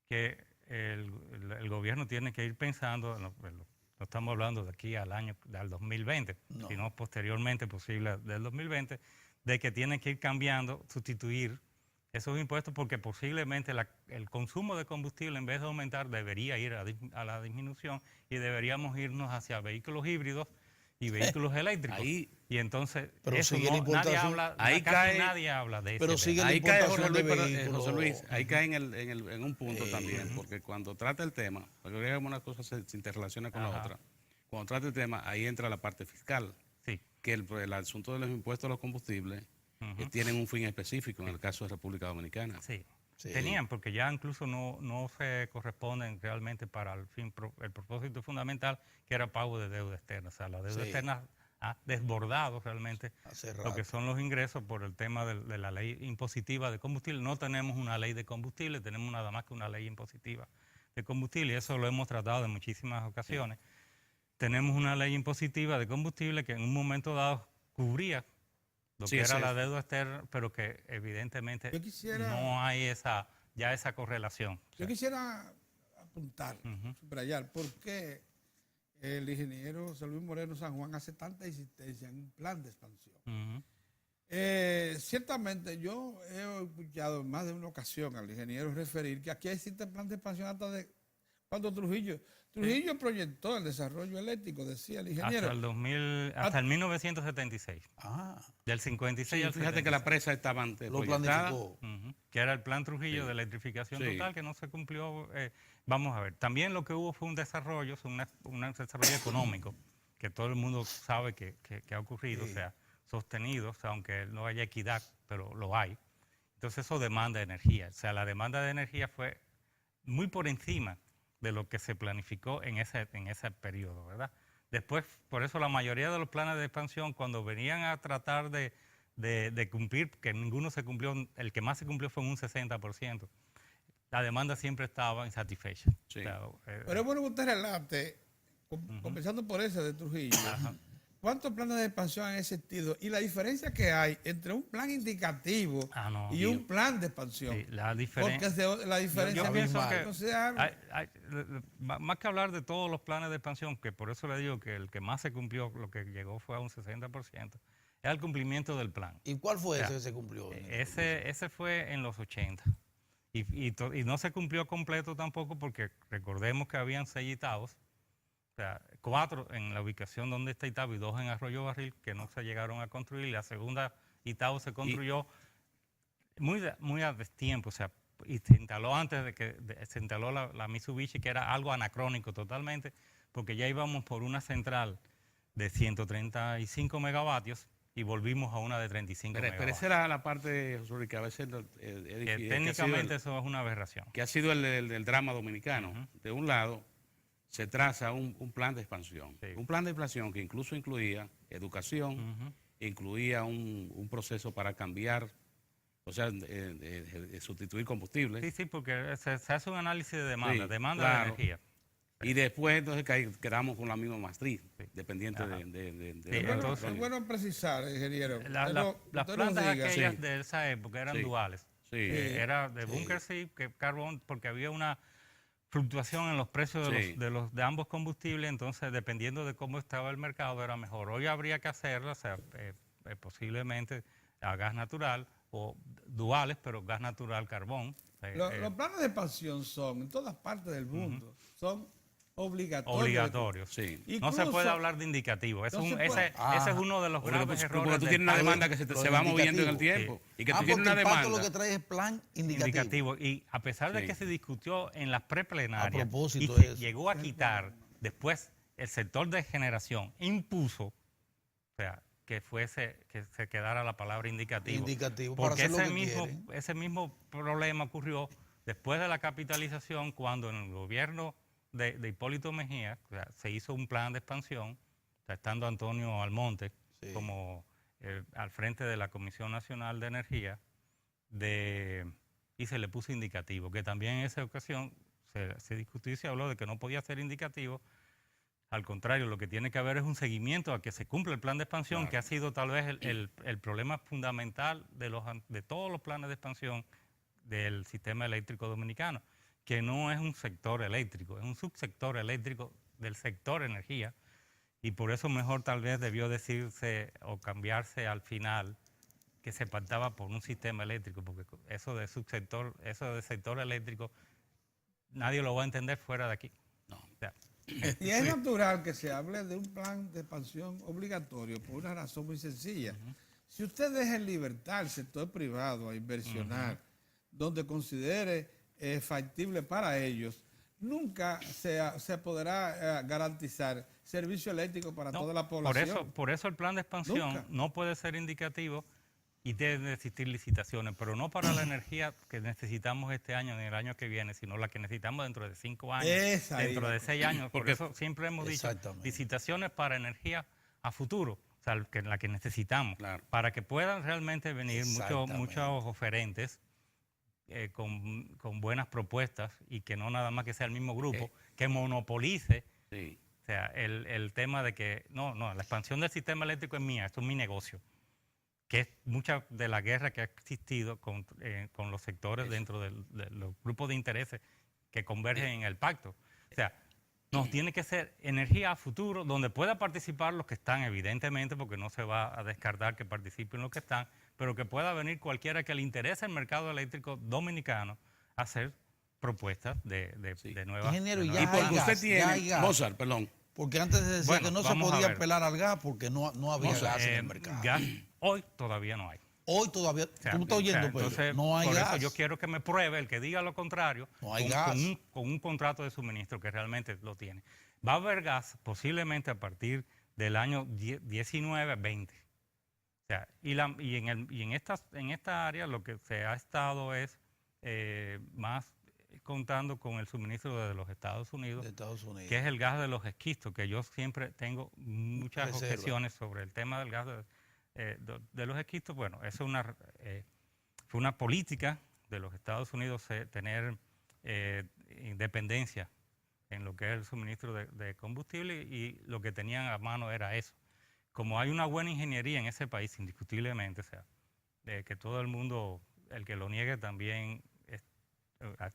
que el gobierno tiene que ir pensando, no estamos hablando de aquí al 2020, No. sino posteriormente posible del 2020, de que tiene que ir cambiando, sustituir esos impuestos, porque posiblemente el consumo de combustible, en vez de aumentar, debería ir a la disminución, y deberíamos irnos hacia vehículos híbridos y vehículos eléctricos. Ahí- Y entonces, Pero eso sigue la nadie importación. habla, Ahí casi cae- nadie habla de eso. Pero sigue la Ahí cae José importación Luis, de vehículos. José Luis, ahí cae en un punto también, porque cuando trata el tema, porque creo que una cosa se interrelaciona con la Ajá. otra, cuando trata el tema, ahí entra la parte fiscal, Sí. que el asunto de los impuestos a los combustibles Ujú. tienen un fin específico en el caso de República Dominicana. Sí. Sí. Tenían, porque ya incluso no se corresponden realmente para el propósito fundamental, que era pago de deuda externa. O sea, la deuda Sí. externa ha desbordado realmente Hace lo rato. que son los ingresos por el tema de la ley impositiva de combustible. No tenemos una ley de combustible, tenemos nada más que una ley impositiva de combustible, y eso lo hemos tratado en muchísimas ocasiones. Tenemos una ley impositiva de combustible que en un momento dado cubría lo Sí, que era ese- la deuda externa, pero que evidentemente Yo quisiera- no hay esa correlación. O Yo sea, quisiera apuntar, Ujú. subrayar, por qué el ingeniero José Luis Moreno San Juan hace tanta insistencia en un plan de expansión. ujú. Ciertamente yo he escuchado en más de una ocasión al ingeniero referir que aquí existe plan de expansión hasta de cuando Trujillo proyectó el desarrollo eléctrico, decía el ingeniero. Hasta el 1976. Ah, Del 56 Sí, al fíjate 76. que la presa estaba antes lo proyectada. planificó. Ujú. Que era el plan Trujillo Sí. de electrificación Sí. total, que no se cumplió. Vamos a ver, también lo que hubo fue un desarrollo, un desarrollo económico, que todo el mundo sabe que ha ocurrido, Sí. o sea, sostenido, o sea, aunque no haya equidad, pero lo hay. Entonces eso demanda energía, o sea, la demanda de energía fue muy por encima de lo que se planificó en ese periodo, ¿verdad? Después, por eso la mayoría de los planes de expansión, cuando venían a tratar de cumplir, que ninguno se cumplió, el que más se cumplió fue en un 60%, la demanda siempre estaba insatisfecha. Sí. O sea, Pero es bueno que usted relate, comenzando por ese de Trujillo, ¿cuántos planes de expansión han existido? Y la diferencia que hay entre un plan indicativo no, y un plan de expansión. sí, la diferencia... Porque la diferencia Yo pienso abismal. que no se habla. más que hablar de todos los planes de expansión, que por eso le digo que el que más se cumplió, lo que llegó fue a un 60%, es el cumplimiento del plan. ¿Y cuál fue Ya. ese que se cumplió? Ese fue en los 80. Y no se cumplió completo tampoco, porque recordemos que habían 6 Itaos, o sea, 4 en la ubicación donde está Itabo y 2 en Arroyo Barril, que no se llegaron a construir. La segunda Itabo se construyó muy a destiempo, o sea, y se instaló antes de que se instaló la Mitsubishi, que era algo anacrónico totalmente, porque ya íbamos por una central de 135 megavatios y volvimos a una de 35 Pero megavatios. esa era la parte, José Luis, que a veces Que técnicamente eso es una aberración. que ha sido el drama dominicano. De un lado, se traza un plan de expansión. Sí. Un plan de expansión que incluso incluía educación, incluía un proceso para cambiar, o sea, sustituir combustibles. Sí, sí, porque se hace un análisis de demanda, Sí, demanda claro. de energía. Y después entonces quedamos con la misma matriz, dependiente Ajá. de Sí, Bueno, entonces- es bueno precisar, ingeniero. Las Usted nos plantas diga. aquellas Sí. de esa época eran Sí. duales. Sí. Era de bunker sí, que carbón, porque había una fluctuación en los precios Sí. de ambos combustibles, entonces dependiendo de cómo estaba el mercado era mejor. Hoy habría que hacerlo, o sea, posiblemente a gas natural o duales, pero gas natural carbón. Los planes de expansión son, en todas partes del mundo, son obligatorios. Obligatorios. Sí. No se Incluso- puede hablar de indicativo. No se puede. Ese es uno de los Porque graves errores. porque tú del tienes una plan demanda que se va moviendo en el indicativo. tiempo. Y que tú Porque tienes una el pacto demanda. lo que trae es plan indicativo. indicativo. Y a pesar de Sí. que se discutió en las preplenarias A propósito y de se eso. llegó a quitar, después el sector de generación impuso, o sea, que se quedara la palabra indicativo. Indicativo, para Porque hacer lo ese que mismo, quieren. ese mismo problema ocurrió después de la capitalización, cuando en el gobierno de Hipólito Mejía, o sea, se hizo un plan de expansión, o sea, estando Antonio Almonte Sí. como al frente de la Comisión Nacional de Energía, y se le puso indicativo, que también en esa ocasión se discutió y se habló de que no podía ser indicativo. Al contrario, lo que tiene que haber es un seguimiento a que se cumpla el plan de expansión, Claro. que ha sido tal vez el problema fundamental de todos los planes de expansión del sistema eléctrico dominicano, que no es un sector eléctrico, es un subsector eléctrico del sector energía, y por eso mejor tal vez debió decirse o cambiarse al final que se pactaba por un sistema eléctrico, porque eso de subsector, eso de sector eléctrico, nadie lo va a entender fuera de aquí. No. O sea, Y es natural que se hable de un plan de expansión obligatorio por una razón muy sencilla. Si usted deja en libertad al sector privado a inversionar donde considere factible para ellos, nunca se podrá garantizar servicio eléctrico para no, toda la población. por eso el plan de expansión Nunca. no puede ser indicativo y deben de existir licitaciones, pero no para la energía que necesitamos este año ni el año que viene, sino la que necesitamos dentro de 5 años, Esa es dentro la de 6 años. Por Porque- eso siempre hemos dicho Exactamente. licitaciones para energía a futuro, o sea, la que necesitamos, Claro. para que puedan realmente venir Exactamente. muchos oferentes con buenas propuestas y que no nada más que sea el mismo grupo, que monopolice. Sí. O sea, el tema de que, no, la expansión del sistema eléctrico es mía, esto es mi negocio, que es mucha de la guerra que ha existido con los sectores dentro de los grupos de intereses que convergen en el pacto. O sea, nos tiene que ser energía a futuro, donde pueda participar los que están, evidentemente, porque no se va a descartar que participen los que están, pero que pueda venir cualquiera que le interese el mercado eléctrico dominicano a hacer propuestas de nuevas... Ingeniero, de ya nuevas Y porque hay usted gas, ya hay tiene, gas. Mozart, perdón. Porque antes se decía Bueno, que no se vamos a podía ver. apelar al gas porque no había No sé, gas en el mercado. gas hoy todavía no hay. Hoy todavía, O sea, tú me estás oyendo, o sea, Pedro, entonces, no hay por gas. eso yo quiero que me pruebe el que diga lo contrario No hay con, gas. con un contrato de suministro que realmente lo tiene. Va a haber gas posiblemente a partir del año 19-20. O sea, y en esta área lo que se ha estado es más contando con el suministro de los Estados Unidos, de Estados Unidos. que es el gas de los esquistos, que yo siempre tengo muchas Reserva. objeciones sobre el tema del gas de los esquistos. Bueno, eso fue una política de los Estados Unidos tener independencia en lo que es el suministro de combustible, y lo que tenían a mano era eso. Como hay una buena ingeniería en ese país, indiscutiblemente, o sea, que todo el mundo, el que lo niegue también es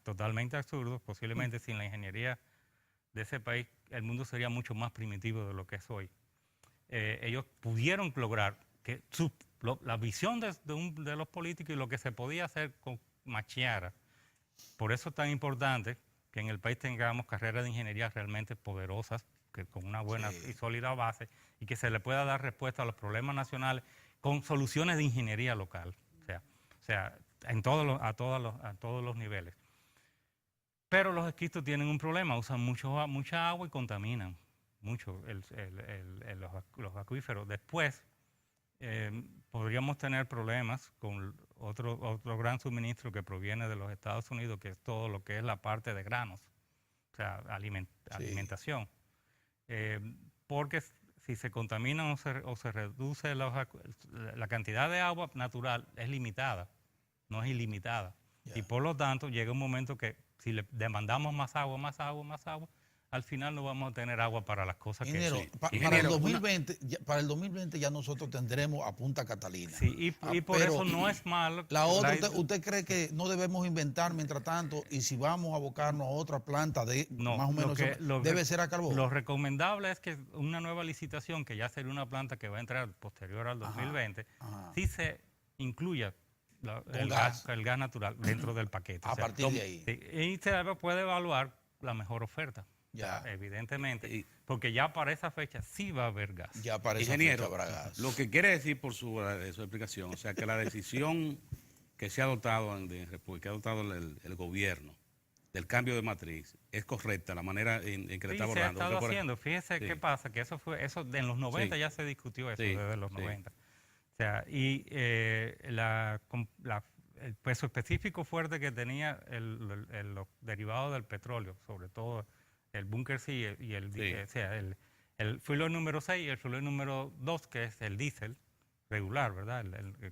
totalmente absurdo. Posiblemente sin la ingeniería de ese país el mundo sería mucho más primitivo de lo que es hoy. Ellos pudieron lograr que la visión de los políticos y lo que se podía hacer macheara. Por eso es tan importante que en el país tengamos carreras de ingeniería realmente poderosas, que con una buena y sólida base, y que se le pueda dar respuesta a los problemas nacionales con soluciones de ingeniería local, o sea a todos los niveles. Pero los esquistos tienen un problema, usan mucha agua y contaminan. mucho los acuíferos. Después podríamos tener problemas con otro gran suministro que proviene de los Estados Unidos, que es todo lo que es la parte de granos, o sea, alimentación. Porque si se contaminan o se reduce la cantidad de agua natural es limitada, no es ilimitada. Yeah. Y por lo tanto llega un momento que si le demandamos más agua, al final no vamos a tener agua para las cosas Ingeniero, que... para el 2020 ya nosotros tendremos a Punta Catalina. Sí, y por eso no es malo. La otra, ¿usted cree que no debemos inventar mientras tanto? Y si vamos a abocarnos a otra planta más o menos, debe ser a carbón. Lo recomendable es que una nueva licitación, que ya sería una planta que va a entrar posterior al 2020, sí se incluya el gas natural dentro del paquete. A partir de ahí. Y se puede evaluar la mejor oferta. Ya. Evidentemente, porque ya para esa fecha sí va a haber gas. Ya para esa Ingeniero, fecha habrá gas. Lo que quiere decir por su explicación, o sea, que la decisión que se ha adoptado que ha adoptado el gobierno del cambio de matriz es correcta, la manera en que le está abordando. Se ha estado haciendo. Fíjese qué pasa, que eso en los 90 ya se discutió eso, desde los 90. O sea, y el peso específico fuerte que tenía los derivados del petróleo, sobre todo el Bunker C y el fuel oil número 6 y el fuel oil número 2, que es el diésel regular, ¿verdad?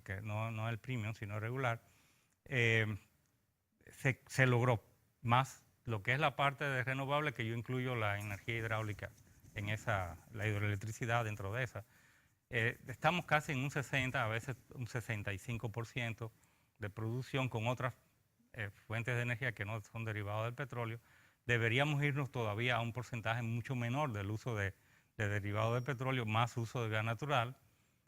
Que no el premium, sino regular. Se logró más lo que es la parte de renovable, que yo incluyo la energía hidráulica en la hidroelectricidad dentro de esa. Estamos casi en un 60, a veces un 65% de producción con otras fuentes de energía que no son derivados del petróleo. Deberíamos irnos todavía a un porcentaje mucho menor del uso de derivados del petróleo, más uso de gas natural,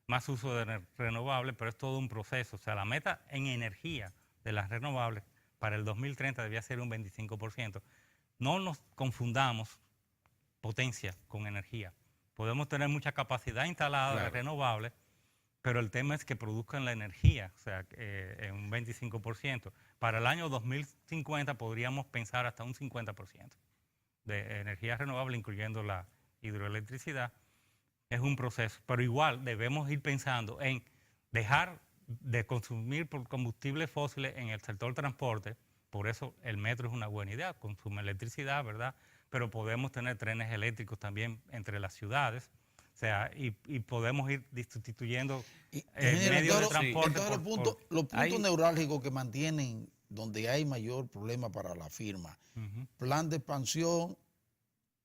más uso de renovables, pero es todo un proceso. O sea, la meta en energía de las renovables para el 2030 debía ser un 25%. No nos confundamos potencia con energía. Podemos tener mucha capacidad instalada de renovables, pero el tema es que produzcan la energía, o sea, en un 25%. Para el año 2050 podríamos pensar hasta un 50% de energía renovable, incluyendo la hidroelectricidad. Es un proceso, pero igual debemos ir pensando en dejar de consumir combustibles fósiles en el sector transporte. Por eso el metro es una buena idea, consume electricidad, ¿verdad? Pero podemos tener trenes eléctricos también entre las ciudades. O sea, y podemos ir sustituyendo medios de transporte. Entonces, los puntos neurálgicos que mantienen donde hay mayor problema para la firma, plan de expansión,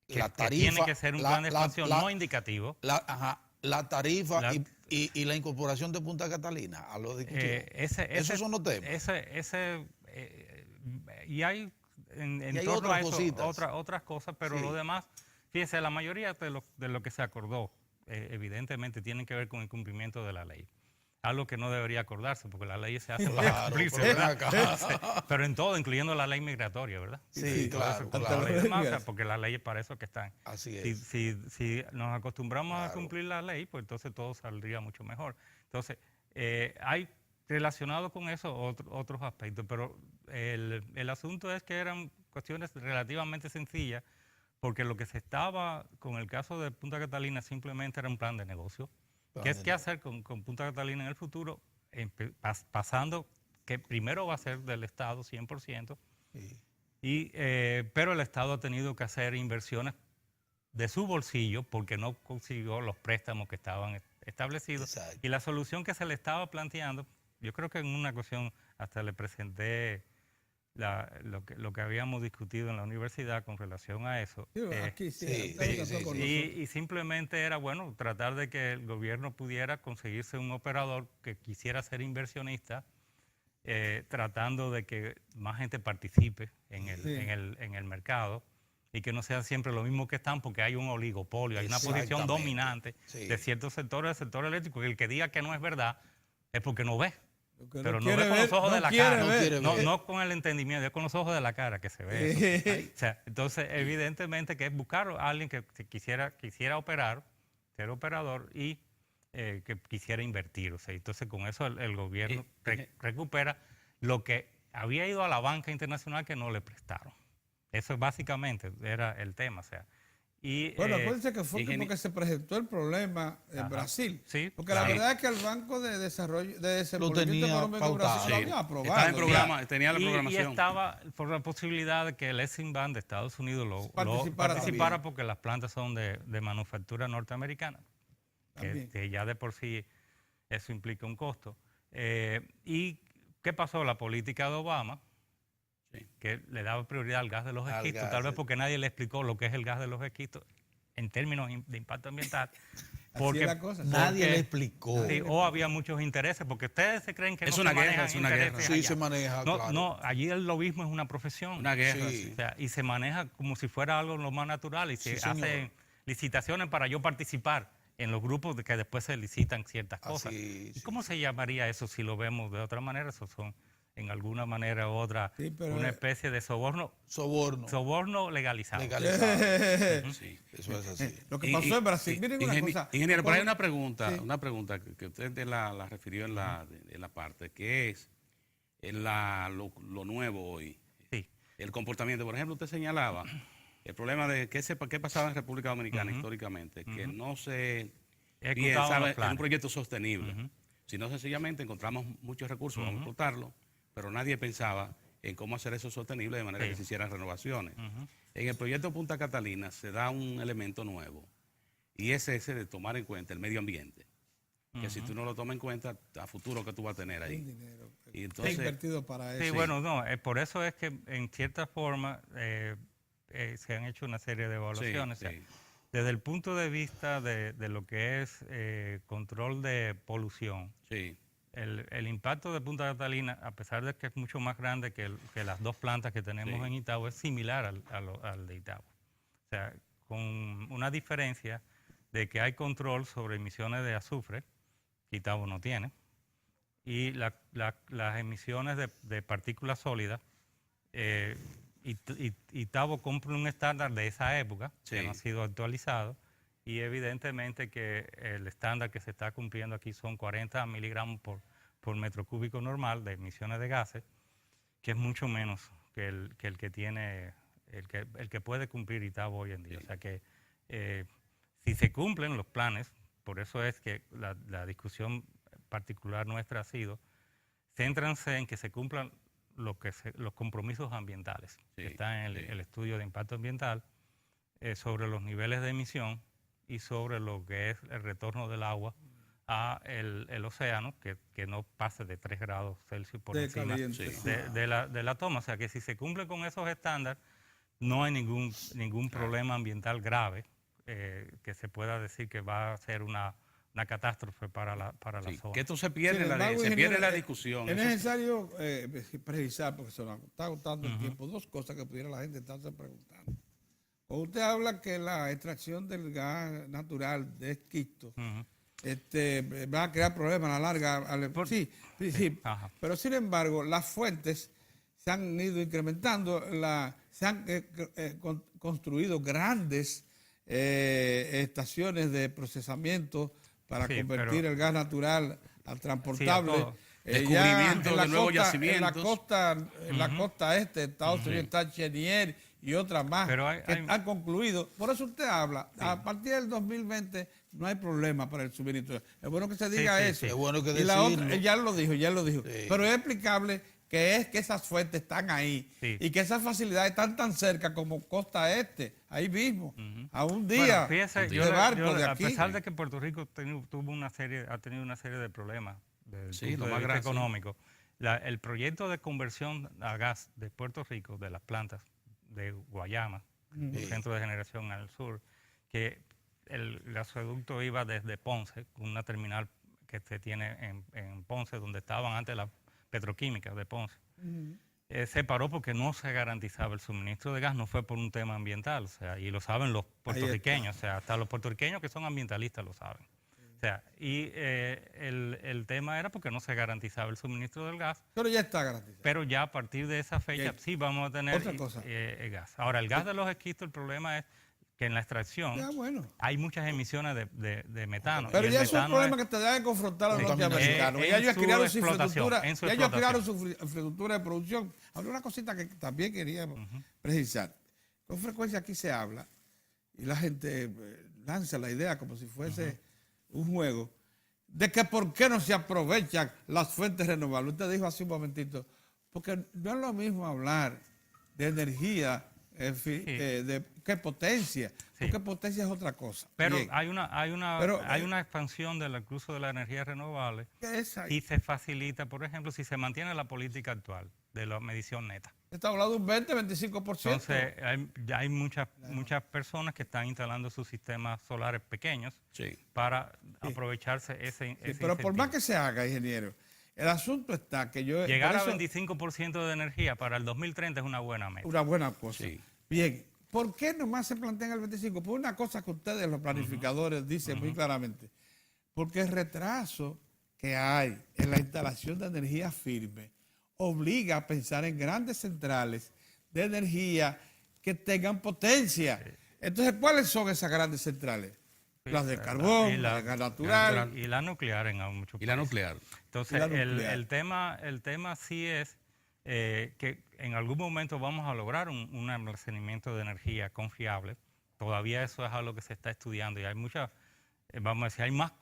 la tarifa. Tiene que ser un plan de expansión no indicativo. La tarifa y la incorporación de Punta Catalina a lo discutido. Esos son los temas. Y hay en torno a eso otras cosas, pero lo demás, fíjese, la mayoría de lo que se acordó, evidentemente, tienen que ver con el cumplimiento de la ley. Algo que no debería acordarse, porque la ley se hace para cumplirse, ¿verdad? Pero en todo, incluyendo la ley migratoria, ¿verdad? Sí, claro. Porque las leyes para eso que están. Así es. Si nos acostumbramos a cumplir la ley, pues entonces todo saldría mucho mejor. Entonces, hay relacionado con eso otros aspectos, pero el asunto es que eran cuestiones relativamente sencillas, porque lo que se estaba, con el caso de Punta Catalina, simplemente era un plan de negocio. ¿Qué hacer con Punta Catalina en el futuro? Pasando que primero va a ser del Estado 100%, pero el Estado ha tenido que hacer inversiones de su bolsillo porque no consiguió los préstamos que estaban establecidos. Exacto. Y la solución que se le estaba planteando, yo creo que en una ocasión hasta le presenté lo que habíamos discutido en la universidad con relación a eso. Y simplemente era, bueno, tratar de que el gobierno pudiera conseguirse un operador que quisiera ser inversionista, tratando de que más gente participe en el mercado y que no sean siempre lo mismo que están, porque hay un oligopolio, hay una posición dominante de ciertos sectores del sector eléctrico, y el que diga que no es verdad es porque no ve. Pero no ve con los ojos de la cara, no con el entendimiento, es con los ojos de la cara que se ve eso. O sea, entonces, evidentemente que es buscar a alguien que quisiera operar, ser operador y que quisiera invertir. O sea, entonces con eso el gobierno recupera lo que había ido a la banca internacional que no le prestaron. Eso básicamente era el tema. O sea, Y, Bueno, acuérdense que fue ingeniero- porque se presentó el problema en Ajá. Brasil. Sí, Porque la claro. verdad es que el Banco de Desarrollo, de Desenvolvimiento tenía Económico de Brasil pautado. lo Sí. había aprobado. Estaba en ya. programa, tenía la y programación. estaba por la posibilidad de que el Exim-Ban de Estados Unidos lo Participara participara también. porque las plantas son de manufactura norteamericana, También. que ya de por sí eso implica un costo. ¿Y qué pasó? La política de Obama, Sí. que le daba prioridad al gas de los Al esquistos, gas, tal vez sí. porque nadie le explicó lo que es el gas de los esquistos en términos de impacto ambiental. Así es la cosa. Nadie porque- le explicó. Sí, o había muchos intereses, porque ustedes se creen que Es no una se guerra, manejan es una intereses guerra. Sí, allá. se maneja, No, claro. no, allí el lobismo es una profesión. Una guerra, Sí. sí. O sea, y se maneja como si fuera algo lo más natural y se Sí, señor. hacen licitaciones para yo participar en los grupos de que después se licitan ciertas cosas. Así, ¿Y sí, cómo se llamaría eso si lo vemos de otra manera? Eso son, en alguna manera u otra, Sí, pero- una especie de soborno legalizado. Legalizado. Sí. Eso es así. Lo que Y- pasó y- en Brasil. y- Miren una ingenie- cosa. Ingeniero, pero hay Cuando- una Sí. pregunta que usted la refirió en la parte, que es lo nuevo hoy, Sí. el comportamiento. Por ejemplo, usted señalaba el problema de qué pasaba en República Dominicana históricamente, que no se Ejecutaban piensa los en planes. un proyecto sostenible, sino sencillamente encontramos muchos recursos, vamos a explotarlo, pero nadie pensaba en cómo hacer eso sostenible de manera Sí. que se hicieran renovaciones. En el proyecto Punta Catalina se da un elemento nuevo, y es ese de tomar en cuenta el medio ambiente, que si tú no lo tomas en cuenta, a futuro que tú vas a tener ahí. Un dinero Y que entonces, está invertido para eso. Sí, bueno, no, por eso es que en cierta forma se han hecho una serie de evaluaciones. sí, O sea, desde el punto de vista de lo que es control de polución, sí, el impacto de Punta Catalina, a pesar de que es mucho más grande que las dos plantas que tenemos Sí. en Itabo, es similar al de Itabo. O sea, con una diferencia de que hay control sobre emisiones de azufre, que Itabo no tiene, y las emisiones de partículas sólidas, Itabo cumple un estándar de esa época, que Sí. no ha sido actualizado, y evidentemente que el estándar que se está cumpliendo aquí son 40 miligramos por metro cúbico normal de emisiones de gases, que es mucho menos que el que tiene, el que puede cumplir Itabo hoy en día. O sea que si se cumplen los planes, por eso es que la discusión particular nuestra ha sido, céntranse en que se cumplan los compromisos ambientales, que Sí, está en sí. el estudio de impacto ambiental, sobre los niveles de emisión y sobre lo que es el retorno del agua a el océano, que no pase de 3 grados Celsius por De encima caliente. Sí. de la toma. O sea que si se cumple con esos estándares, no hay ningún problema ambiental grave que se pueda decir que va a ser una catástrofe para la sí. zona. Que esto se pierde, Sin embargo, se pierde ingeniero, la discusión. Es Eso- necesario precisar, porque se nos está agotando el tiempo, dos cosas que pudiera la gente estarse preguntando. Cuando usted habla que la extracción del gas natural de esquisto va a crear problemas a la larga. Sí. Ajá. Pero sin embargo, las fuentes se han ido incrementando, se han construido grandes estaciones de procesamiento para Sí, convertir pero- el gas natural al transportable. todo. Descubrimiento en la de nuevos costa- yacimientos. En la costa este de Estados Unidos está Chenier y otras más Pero hay- que han concluido. Por eso usted habla, a partir del 2020 no hay problema para el suministro. Es bueno que se diga sí, eso. sí. Es bueno que Y la otra, decirlo. ya lo dijo. Sí. Pero es explicable que es que esas fuentes están ahí Sí. y que esas facilidades están tan cerca como costa este, ahí mismo, a un Bueno, día fíjese, de yo barco de a aquí. pesar de que Puerto Rico ha tenido una serie de problemas desde el Sí, punto lo de más vista grave, sí. económico, el proyecto de conversión a gas de Puerto Rico, de las plantas de Guayama, el centro de generación al sur, que el gasoducto iba desde Ponce, una terminal que se tiene en Ponce, donde estaban antes las petroquímicas de Ponce. Se paró porque no se garantizaba el suministro de gas, no fue por un tema ambiental, o sea, y lo saben los puertorriqueños, o sea, hasta los puertorriqueños que son ambientalistas lo saben. O sea, y el tema era porque no se garantizaba el suministro del gas, Pero ya está garantizado. pero ya a partir de esa fecha Bien. sí vamos a tener Otra cosa. gas. Ahora, el gas de los esquistos, el problema es que en la extracción Ya, bueno. hay muchas emisiones de metano. Pero y el ya es un metano problema que te debe confrontar a los Sí. norteamericanos. En Ya ellos su crearon su explotación, infraestructura, en su ya ellos crearon explotación. su infraestructura de producción. Habría una cosita que también queríamos precisar. Con frecuencia aquí se habla, y la gente lanza la idea como si fuese un juego, de que por qué no se aprovechan las fuentes renovables. Usted dijo hace un momentito, porque no es lo mismo hablar de energía que potencia, porque potencia es otra cosa. Pero Bien. hay una expansión del uso de la energía renovable y se facilita, por ejemplo, si se mantiene la política actual de la medición neta. Está hablando de un 20-25%. Entonces, hay muchas personas que están instalando sus sistemas solares pequeños para aprovecharse ese pero por incentivo. más que se haga, ingeniero, el asunto está que yo... Llegar a por eso- 25% de energía para el 2030 es una buena meta. Una buena cosa. Sí. Bien, ¿por qué nomás se plantean el 25? Por una cosa que ustedes, los planificadores, dicen muy claramente. Porque el retraso que hay en la instalación de energía firme obliga a pensar en grandes centrales de energía que tengan potencia. Entonces, ¿cuáles son esas grandes centrales? Las de carbón, y las de gas natural. Y la nuclear en muchos Y la países. nuclear. Entonces, Y la nuclear. el tema sí es que en algún momento vamos a lograr un almacenamiento de energía confiable. Todavía eso es algo que se está estudiando y hay mucha, vamos a decir, hay más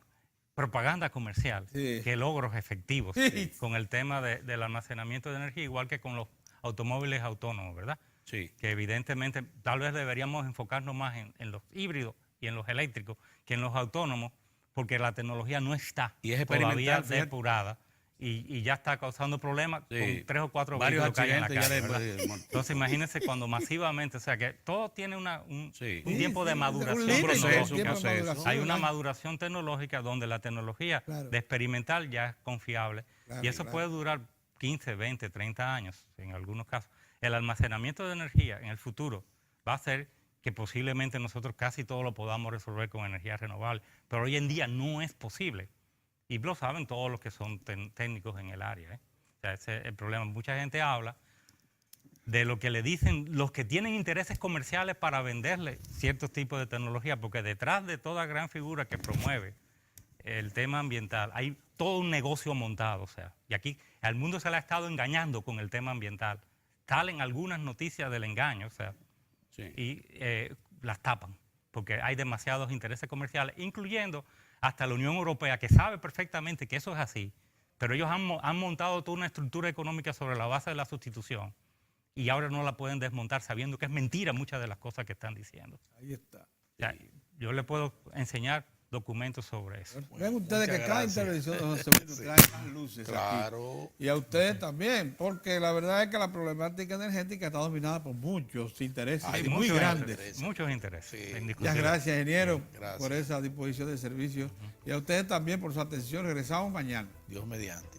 propaganda comercial que logros efectivos con el tema del almacenamiento de energía, igual que con los automóviles autónomos, ¿verdad? Sí. Que evidentemente tal vez deberíamos enfocarnos más en los híbridos y en los eléctricos que en los autónomos, porque la tecnología no está Y es todavía experimental, fíjate. depurada y ya está causando problemas con 3 o 4 Varios vehículos que hay en la accidentes ya calle, ¿verdad? Entonces imagínense cuando masivamente, o sea que todo tiene un tiempo de maduración un límite, tecnológica. tiempo de maduración. Hay una maduración tecnológica donde la tecnología de experimental ya es confiable y eso puede durar 15, 20, 30 años en algunos casos. El almacenamiento de energía en el futuro va a ser que posiblemente nosotros casi todo lo podamos resolver con energía renovable, pero hoy en día no es posible. Y lo saben todos los que son técnicos en el área. O sea, ese es el problema. Mucha gente habla de lo que le dicen los que tienen intereses comerciales para venderle ciertos tipos de tecnología, porque detrás de toda gran figura que promueve el tema ambiental hay todo un negocio montado. O sea, y aquí al mundo se le ha estado engañando con el tema ambiental. Salen algunas noticias del engaño, o sea, y las tapan, porque hay demasiados intereses comerciales, incluyendo hasta la Unión Europea, que sabe perfectamente que eso es así, pero ellos han montado toda una estructura económica sobre la base de la sustitución y ahora no la pueden desmontar sabiendo que es mentira muchas de las cosas que están diciendo. Ahí está. O sea, yo le puedo enseñar documentos sobre eso. Ven ustedes que cada intervención de José Benito trae más luces Claro. aquí. Y a ustedes también, porque la verdad es que la problemática energética está dominada por muchos intereses Hay muy muchos grandes. intereses. Muchos intereses. Sí. Muchas indiscutible. gracias, ingeniero, Gracias. por esa disposición de servicio. Y a ustedes también por su atención. Regresamos mañana. Dios mediante.